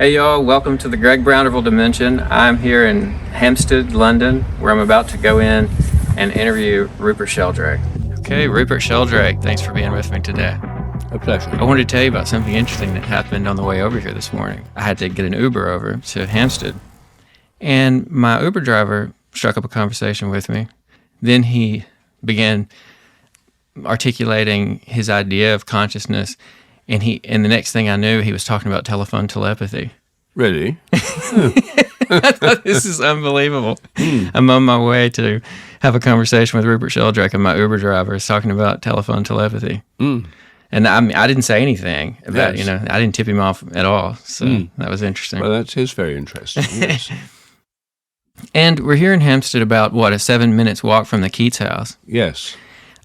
Hey y'all, welcome to the Greg Brownderville Dimension. I'm here in Hampstead, London, where I'm about to go in and interview Rupert Sheldrake. Okay, Rupert Sheldrake, thanks for being with me today. A pleasure. I wanted to tell you about something interesting that happened on the way over here this morning. I had to get an Uber over to Hampstead, and my Uber driver struck up a conversation with me. Then he began articulating his idea of consciousness, and the next thing I knew, he was talking about telephone telepathy. Really? I thought, this is unbelievable. I'm on my way to have a conversation with Rupert Sheldrake, and my Uber driver is talking about telephone telepathy. And I didn't say anything about, Yes. I didn't tip him off at all. So that was interesting. Well, that is very interesting, yes. And we're here in Hampstead about, a 7 minutes walk from the Keats house. Yes.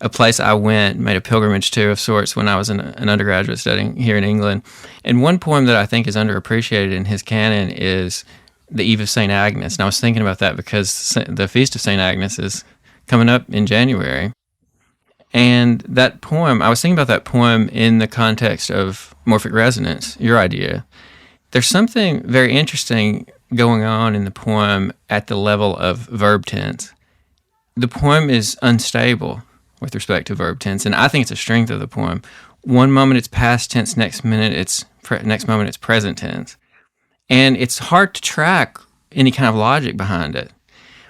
A place I made a pilgrimage to of sorts when I was an undergraduate studying here in England. And one poem that I think is underappreciated in his canon is The Eve of St. Agnes. And I was thinking about that because the Feast of St. Agnes is coming up in January. And that poem, I was thinking about that poem in the context of morphic resonance, your idea. There's something very interesting going on in the poem at the level of verb tense. The poem is unstable with respect to verb tense, and I think it's a strength of the poem. One moment it's past tense, next moment it's present tense. And it's hard to track any kind of logic behind it.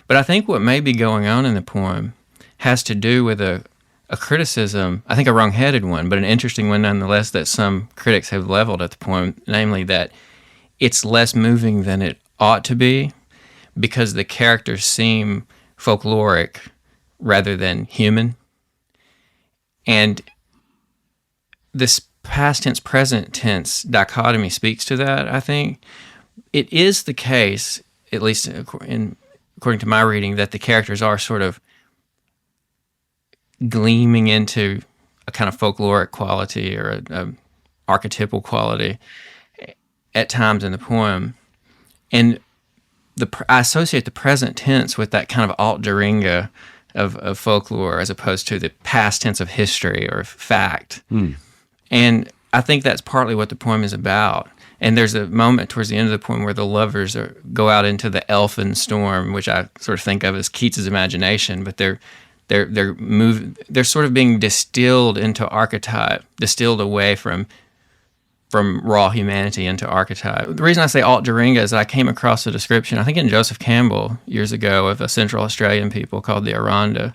But I think what may be going on in the poem has to do with a criticism, I think a wrong-headed one, but an interesting one nonetheless, that some critics have leveled at the poem, namely that it's less moving than it ought to be because the characters seem folkloric rather than human. And this past tense, present tense dichotomy speaks to that, I think. It is the case, at least according to my reading, that the characters are sort of gleaming into a kind of folkloric quality or a archetypal quality at times in the poem. And I associate the present tense with that kind of altjeringa of folklore as opposed to the past tense of history or fact. And I think that's partly what the poem is about. And there's a moment towards the end of the poem where the lovers go out into the elfin storm, which I sort of think of as Keats' imagination, but they're sort of being distilled into archetype, distilled away from raw humanity into archetype. The reason I say altjeringa is that I came across a description, I think in Joseph Campbell years ago, of a Central Australian people called the Aranda.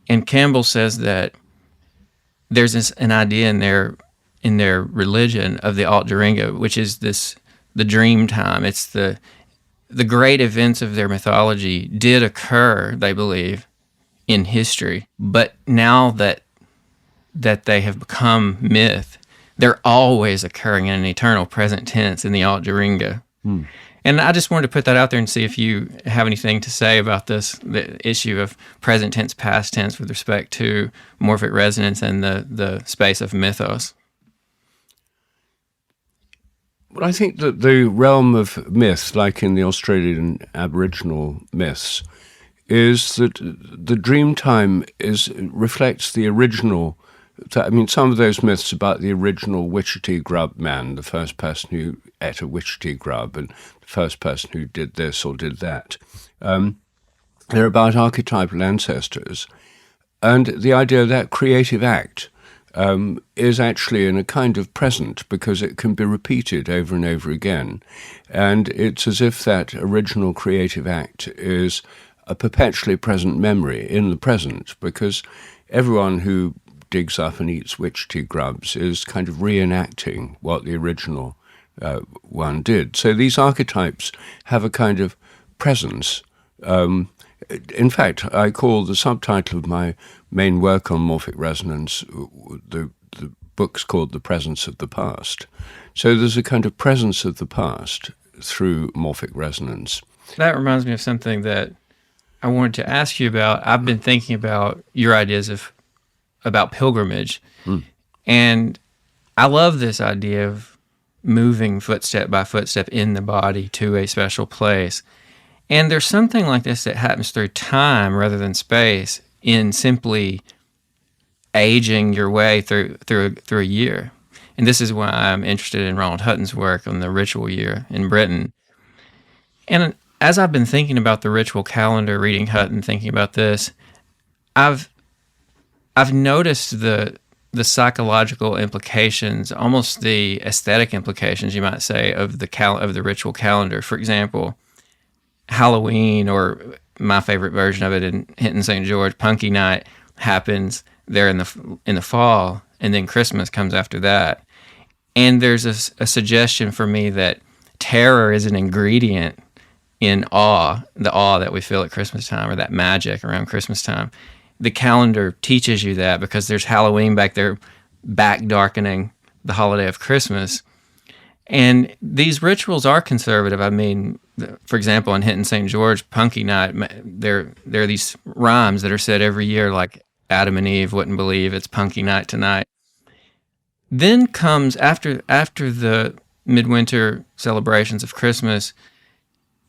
And Campbell says that there's an idea in their religion of the altjeringa, which is the dream time. It's the great events of their mythology did occur, they believe, in history. But now that they have become myth, they're always occurring in an eternal present tense in the altjeringa. And I just wanted to put that out there and see if you have anything to say about the issue of present tense, past tense with respect to morphic resonance and the space of mythos. Well, I think that the realm of myth, like in the Australian Aboriginal myths, is that the dream time reflects the original. I mean, some of those myths about the original Wichita grub man, the first person who ate a Wichita grub and the first person who did this or did that, they're about archetypal ancestors. And the idea that creative act is actually in a kind of present because it can be repeated over and over again. And it's as if that original creative act is a perpetually present memory in the present, because everyone who digs up and eats Wichita grubs is kind of reenacting what the original one did. So these archetypes have a kind of presence. In fact, I call the subtitle of my main work on morphic resonance, the book's called The Presence of the Past. So there's a kind of presence of the past through morphic resonance. That reminds me of something that I wanted to ask you about. I've been thinking about your ideas about pilgrimage. And I love this idea of moving footstep by footstep in the body to a special place. And there's something like this that happens through time rather than space in simply aging your way through a year. And this is why I'm interested in Ronald Hutton's work on the ritual year in Britain. And as I've been thinking about the ritual calendar, reading Hutton, thinking about this, I've noticed the psychological implications, almost the aesthetic implications, you might say, of the ritual calendar. For example, Halloween, or my favorite version of it in Hinton St. George, Punky Night, happens there in the fall, and then Christmas comes after that. And there's a suggestion for me that terror is an ingredient in the awe that we feel at Christmas time, or that magic around Christmas time. The calendar teaches you that because there's Halloween back there, back darkening the holiday of Christmas. And these rituals are conservative. I mean, for example, in Hinton St. George, Punky Night, there are these rhymes that are said every year, like Adam and Eve wouldn't believe it's Punky Night tonight. Then comes, after the midwinter celebrations of Christmas,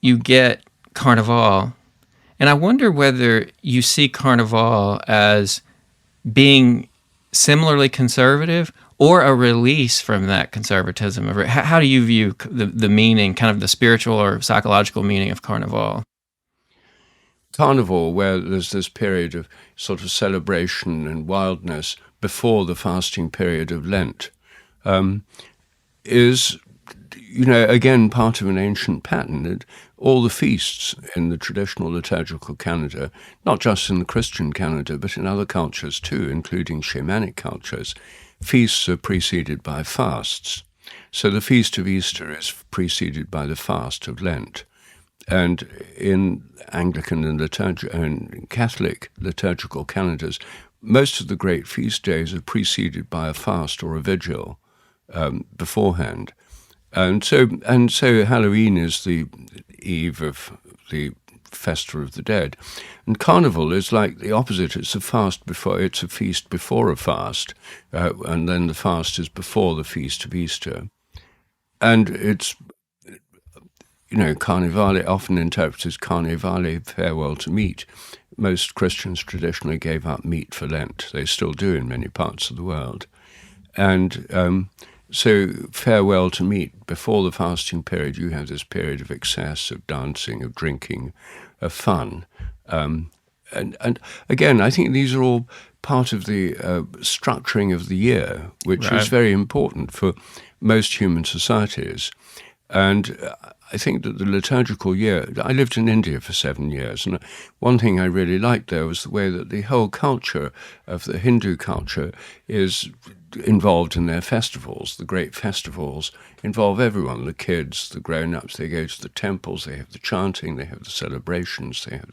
you get Carnival. And I wonder whether you see Carnival as being similarly conservative or a release from that conservatism. How do you view the meaning, kind of the spiritual or psychological meaning of Carnival? Carnival, where there's this period of sort of celebration and wildness before the fasting period of Lent, is, again, part of an ancient pattern. All the feasts in the traditional liturgical calendar, not just in the Christian calendar, but in other cultures too, including shamanic cultures, feasts are preceded by fasts. So the Feast of Easter is preceded by the fast of Lent. And in Anglican and Catholic liturgical calendars, most of the great feast days are preceded by a fast or a vigil beforehand. And so Halloween is the eve of the Festival of the Dead. And Carnival is like the opposite. It's a feast before a fast, and then the fast is before the Feast of Easter. And it's, Carnivale, often interpreted as Carnivale, farewell to meat. Most Christians traditionally gave up meat for Lent. They still do in many parts of the world. And so farewell to meat. Before the fasting period, you have this period of excess, of dancing, of drinking, of fun. And again, I think these are all part of the structuring of the year, which is very important for most human societies. And I think that the liturgical year, I lived in India for 7 years, and one thing I really liked there was the way that the whole culture of the Hindu culture is involved in their festivals. The great festivals involve everyone, the kids, the grown-ups. They go to the temples, they have the chanting, they have the celebrations, they have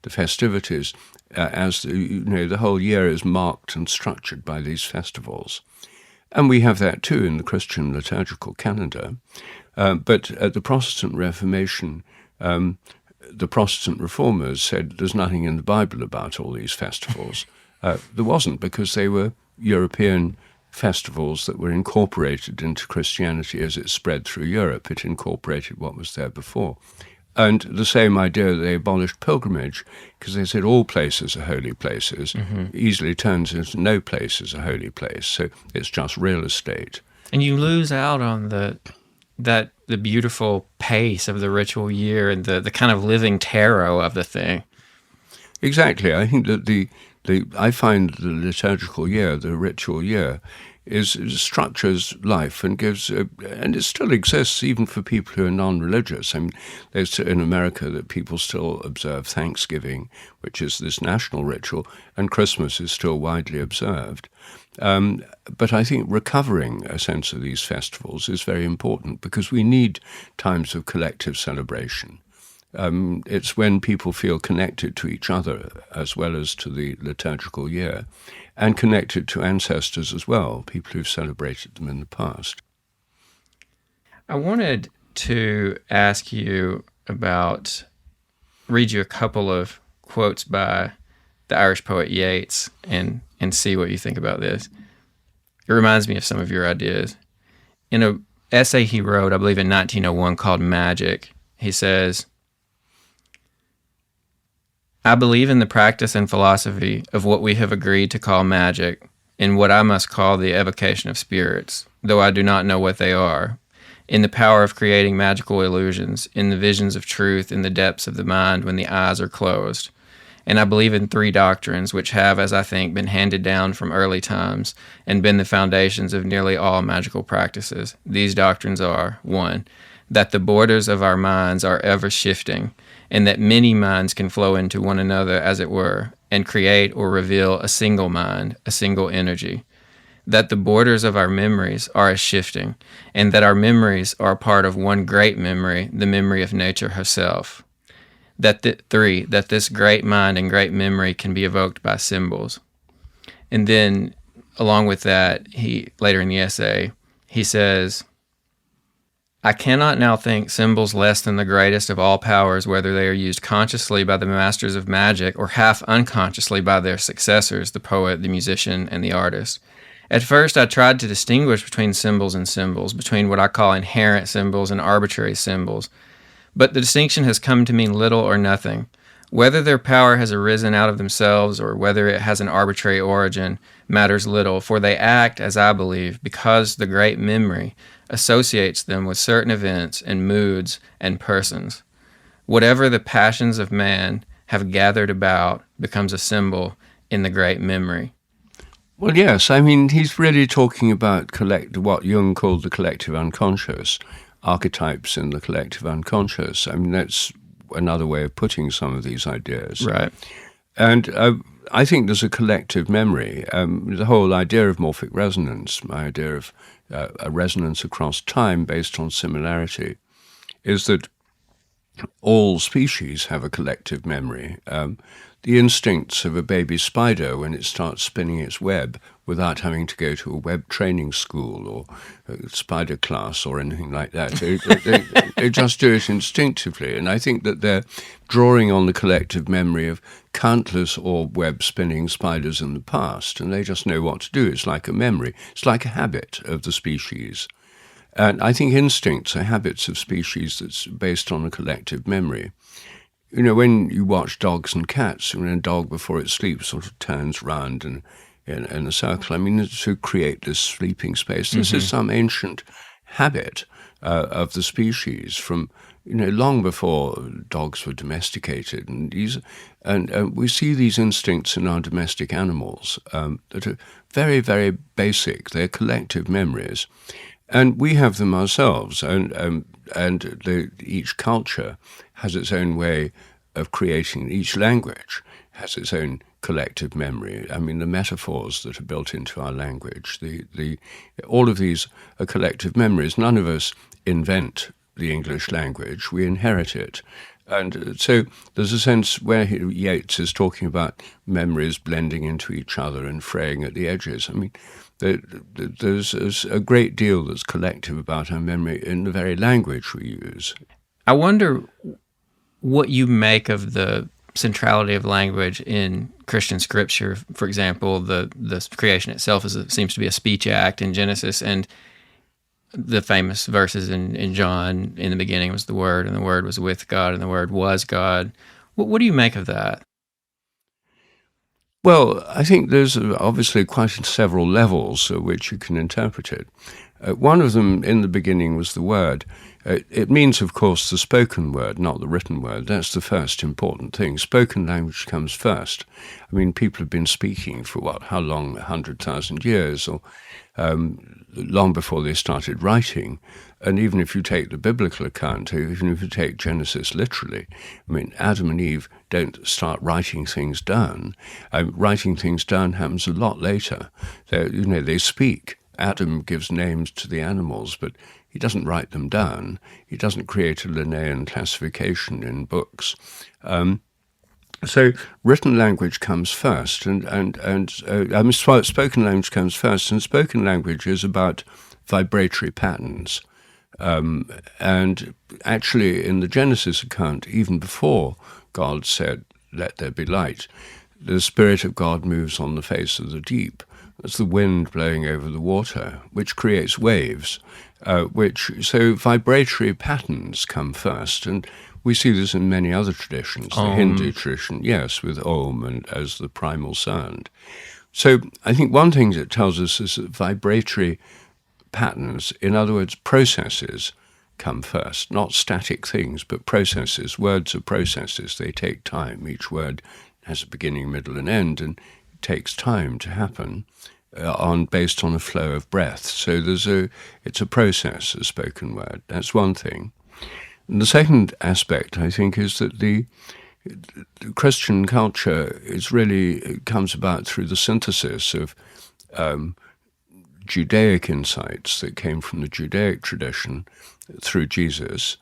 the festivities, as the whole year is marked and structured by these festivals. And we have that too in the Christian liturgical calendar. But at the Protestant Reformation, the Protestant reformers said there's nothing in the Bible about all these festivals. There wasn't, because they were European festivals that were incorporated into Christianity as it spread through Europe. It incorporated what was there before. And the same idea, they abolished pilgrimage because they said all places are holy places, easily turns into no place is a holy place. So it's just real estate. And you lose out on the beautiful pace of the ritual year and the kind of living tarot of the thing. Exactly. I think that I find the liturgical year, the ritual year, structures life and gives, and it still exists even for people who are non-religious. I mean, there's in America that people still observe Thanksgiving, which is this national ritual, and Christmas is still widely observed. But I think recovering a sense of these festivals is very important because we need times of collective celebration. It's when people feel connected to each other as well as to the liturgical year, and connected to ancestors as well, people who've celebrated them in the past. I wanted to ask you read you a couple of quotes by the Irish poet Yeats and see what you think about this. It reminds me of some of your ideas. In an essay he wrote, I believe in 1901, called Magic, he says, "I believe in the practice and philosophy of what we have agreed to call magic, in what I must call the evocation of spirits, though I do not know what they are, in the power of creating magical illusions, in the visions of truth in the depths of the mind when the eyes are closed. And I believe in three doctrines which have, as I think, been handed down from early times and been the foundations of nearly all magical practices. These doctrines are, 1, that the borders of our minds are ever shifting, and that many minds can flow into one another, as it were, and create or reveal a single mind, a single energy. That the borders of our memories are a shifting, and that our memories are a part of one great memory, the memory of nature herself. That 3, that this great mind and great memory can be evoked by symbols. And then, along with that, he later in the essay, he says, I cannot now think symbols less than the greatest of all powers, whether they are used consciously by the masters of magic or half unconsciously by their successors, the poet, the musician, and the artist. At first, I tried to distinguish between symbols and symbols, between what I call inherent symbols and arbitrary symbols. But the distinction has come to mean little or nothing. Whether their power has arisen out of themselves or whether it has an arbitrary origin matters little, for they act, as I believe, because the great memory associates them with certain events and moods and persons. Whatever the passions of man have gathered about becomes a symbol in the great memory. Well, yes, I mean, he's really talking about what Jung called the collective unconscious, archetypes in the collective unconscious. I mean, that's another way of putting some of these ideas. Right. And I think there's a collective memory. The whole idea of morphic resonance, my idea of a resonance across time based on similarity, is that all species have a collective memory. The instincts of a baby spider when it starts spinning its web without having to go to a web training school or a spider class or anything like that. They just do it instinctively. And I think that they're drawing on the collective memory of countless orb web spinning spiders in the past, and they just know what to do. It's like a memory. It's like a habit of the species. And I think instincts are habits of species that's based on a collective memory. You know, when you watch dogs and cats, when a dog before it sleeps sort of turns round and in a circle, I mean, to create this sleeping space. This is some ancient habit of the species from, long before dogs were domesticated. And we see these instincts in our domestic animals that are very, very basic. They're collective memories. And we have them ourselves, and each culture has its own way of creating. Each language has its own collective memory. I mean, the metaphors that are built into our language, all of these are collective memories. None of us invent the English language; we inherit it. And so there's a sense where Yeats is talking about memories blending into each other and fraying at the edges. I mean, there's a great deal that's collective about our memory in the very language we use. I wonder what you make of the centrality of language in Christian scripture. For example, the creation itself seems to be a speech act in Genesis, and the famous verses in John, in the beginning was the Word, and the Word was with God, and the Word was God. What do you make of that? Well, I think there's obviously quite several levels at which you can interpret it. One of them, in the beginning, was the Word. It means, of course, the spoken word, not the written word. That's the first important thing. Spoken language comes first. I mean, people have been speaking for how long? 100,000 years, or long before they started writing. And even if you take the biblical account, even if you take Genesis literally, I mean, Adam and Eve don't start writing things down. Writing things down happens a lot later. They speak. Adam gives names to the animals, but he doesn't write them down. He doesn't create a Linnaean classification in books. So written language comes first, spoken language comes first, and spoken language is about vibratory patterns. And actually, in the Genesis account, even before God said, "Let there be light," the Spirit of God moves on the face of the deep. That's the wind blowing over the water, which creates waves. So vibratory patterns come first, and we see this in many other traditions. The Hindu tradition, yes, with Om and as the primal sound. So I think one thing that tells us is that vibratory patterns, in other words, processes, come first. Not static things, but processes. Words are processes. They take time. Each word has a beginning, middle, and end, and it takes time to happen based on a flow of breath. So it's a process, a spoken word. That's one thing. And the second aspect, I think, is that the Christian culture comes about through the synthesis of Judaic insights that came from the Judaic tradition through Jesus,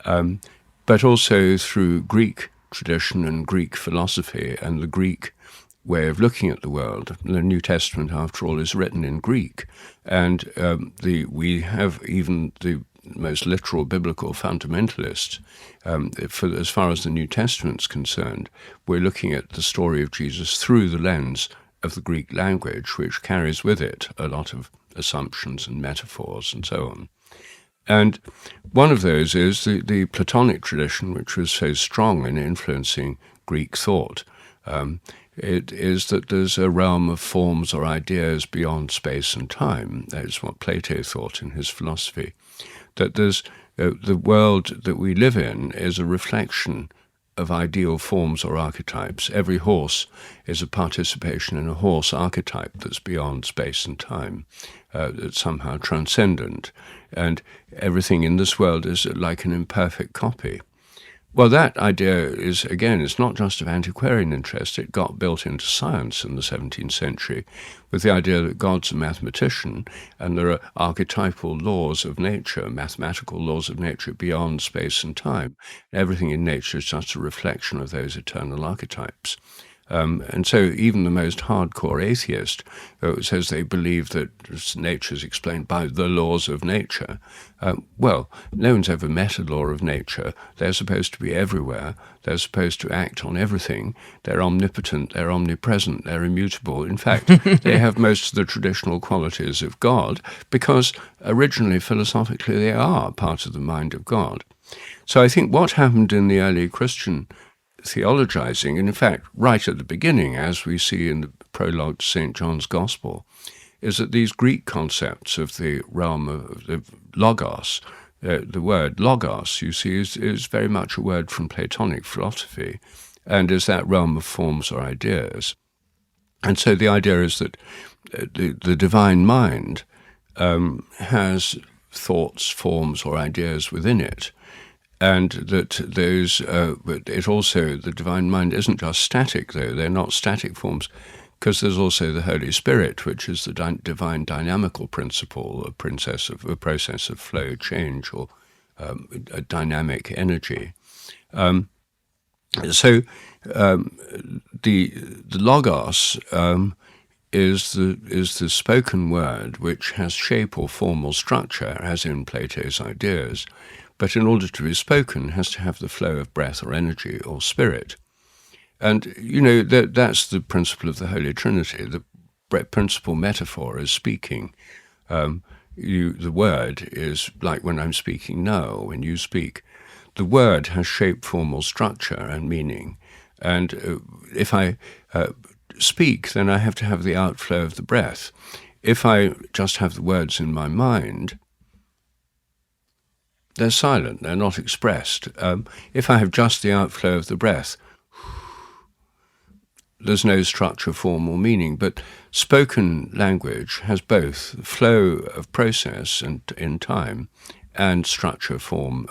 but also through Greek tradition and Greek philosophy and the Greek way of looking at the world. The New Testament, after all, is written in Greek, and we have even the most literal biblical fundamentalists. As far as the New Testament's concerned, we're looking at the story of Jesus through the lens of the Greek language, which carries with it a lot of assumptions and metaphors and so on. And one of those is the Platonic tradition, which was so strong in influencing Greek thought. It is that there's a realm of forms or ideas beyond space and time. That is what Plato thought in his philosophy. That there's the world that we live in is a reflection of ideal forms or archetypes. Every horse is a participation in a horse archetype that's beyond space and time, that's somehow transcendent. And everything in this world is like an imperfect copy. Well, that idea is, again, it's not just of antiquarian interest. It got built into science in the 17th century with the idea that God's a mathematician and there are archetypal laws of nature, mathematical laws of nature beyond space and time. Everything in nature is just a reflection of those eternal archetypes. And so even the most hardcore atheist says they believe that nature is explained by the laws of nature. Well, no one's ever met a law of nature. They're supposed to be everywhere. They're supposed to act on everything. They're omnipotent. They're omnipresent. They're immutable. In fact, they have most of the traditional qualities of God because originally, philosophically, they are part of the mind of God. So I think what happened in the early Christian theologizing, and in fact, right at the beginning, as we see in the prologue to St. John's Gospel, is that these Greek concepts of the realm of the logos, the word logos, you see, is very much a word from Platonic philosophy, and is that realm of forms or ideas. And so the idea is that the divine mind has thoughts, forms, or ideas within it. And that but it also, the divine mind isn't just static, though. They're not static forms, because there's also the Holy Spirit, which is the divine dynamical principle, a process of flow, change, or a dynamic energy. So the logos is the spoken word, which has shape or form or structure, as in Plato's ideas, but in order to be spoken has to have the flow of breath or energy or spirit. And, that's the principle of the Holy Trinity. The principal metaphor is speaking. The word is like when I'm speaking now, when you speak. The word has shape, form, or structure and meaning. And if I speak, then I have to have the outflow of the breath. If I just have the words in my mind, they're silent, they're not expressed. If I have just the outflow of the breath, there's no structure, form, or meaning. But spoken language has both flow of process and in time and structure, form,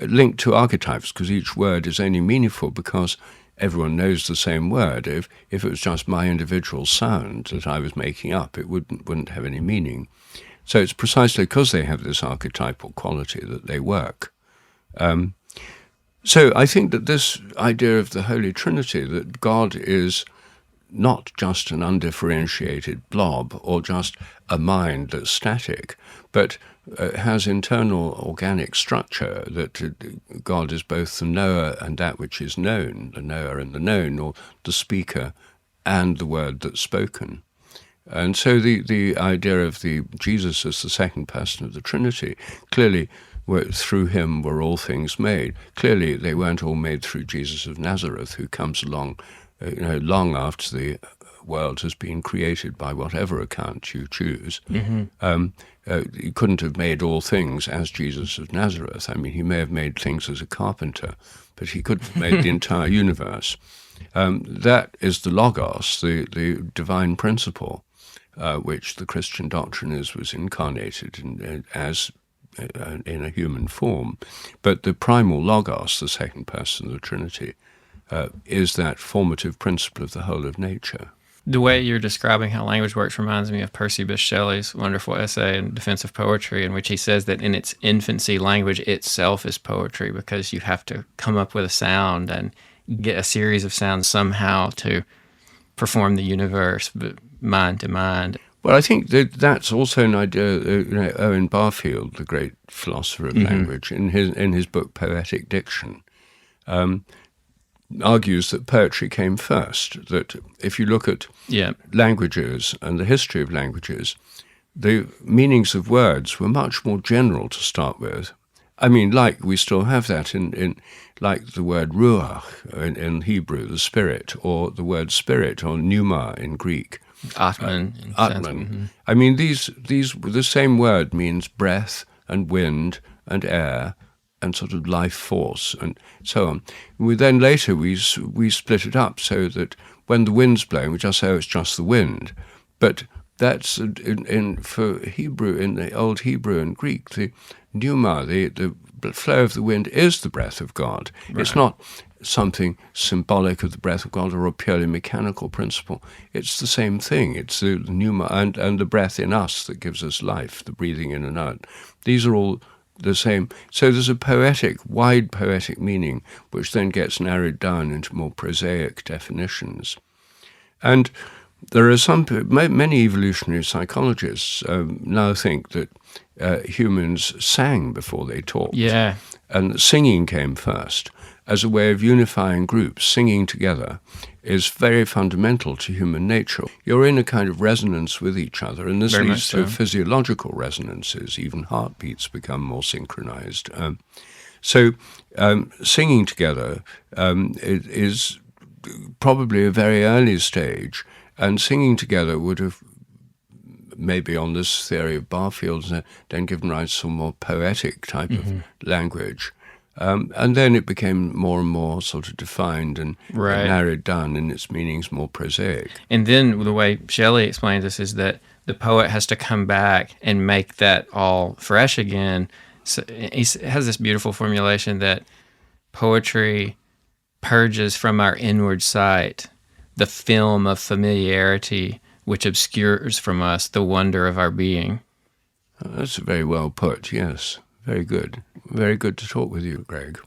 linked to archetypes, because each word is only meaningful because everyone knows the same word. If it was just my individual sound that I was making up, it wouldn't have any meaning. So it's precisely because they have this archetypal quality that they work. So I think that this idea of the Holy Trinity, that God is not just an undifferentiated blob or just a mind that's static, but has internal organic structure, that God is both the knower and that which is known, the knower and the known, or the speaker and the word that's spoken. And so the idea of Jesus as the second person of the Trinity, clearly through him were all things made. Clearly they weren't all made through Jesus of Nazareth, who comes along long after the world has been created by whatever account you choose. He couldn't have made all things as Jesus of Nazareth. I mean, he may have made things as a carpenter, but he couldn't have made the entire universe. That is the logos, the divine principle, which the Christian doctrine was incarnated in a human form. But the primal logos, the second person of the Trinity, is that formative principle of the whole of nature. The way you're describing how language works reminds me of Percy Bysshe Shelley's wonderful essay in Defense of Poetry, in which he says that in its infancy, language itself is poetry, because you have to come up with a sound and get a series of sounds somehow to perform the universe, mind to mind. Well, I think that's also an idea. Owen Barfield, the great philosopher of language, in his book Poetic Diction, argues that poetry came first. That if you look at languages and the history of languages, the meanings of words were much more general to start with. I mean, like we still have that in like the word ruach in Hebrew, the spirit, or the word spirit, or pneuma in Greek. Atman. I mean, the same word means breath and wind and air and sort of life force and so on. Then later we split it up so that when the wind's blowing, we just say, oh, it's just the wind. But that's for Hebrew, in the Old Hebrew and Greek, the pneuma, the flow of the wind is the breath of God. Right. It's not something symbolic of the breath of God or a purely mechanical principle. It's the same thing. It's the pneuma and the breath in us that gives us life, the breathing in and out. These are all the same. So there's a wide poetic meaning, which then gets narrowed down into more prosaic definitions. And there are many evolutionary psychologists now think that humans sang before they talked. Yeah. And singing came first as a way of unifying groups. Singing together is very fundamental to human nature. You're in a kind of resonance with each other, and this leads to physiological resonances. Even heartbeats become more synchronized. So singing together is probably a very early stage, and singing together would have, maybe on this theory of Barfield's, then given rise to some more poetic type of language. And then it became more and more sort of defined and narrowed down in its meanings, more prosaic. And then the way Shelley explains this is that the poet has to come back and make that all fresh again. So he has this beautiful formulation that poetry purges from our inward sight the film of familiarity which obscures from us the wonder of our being. That's very well put, yes. Very good. Very good to talk with you, Greg.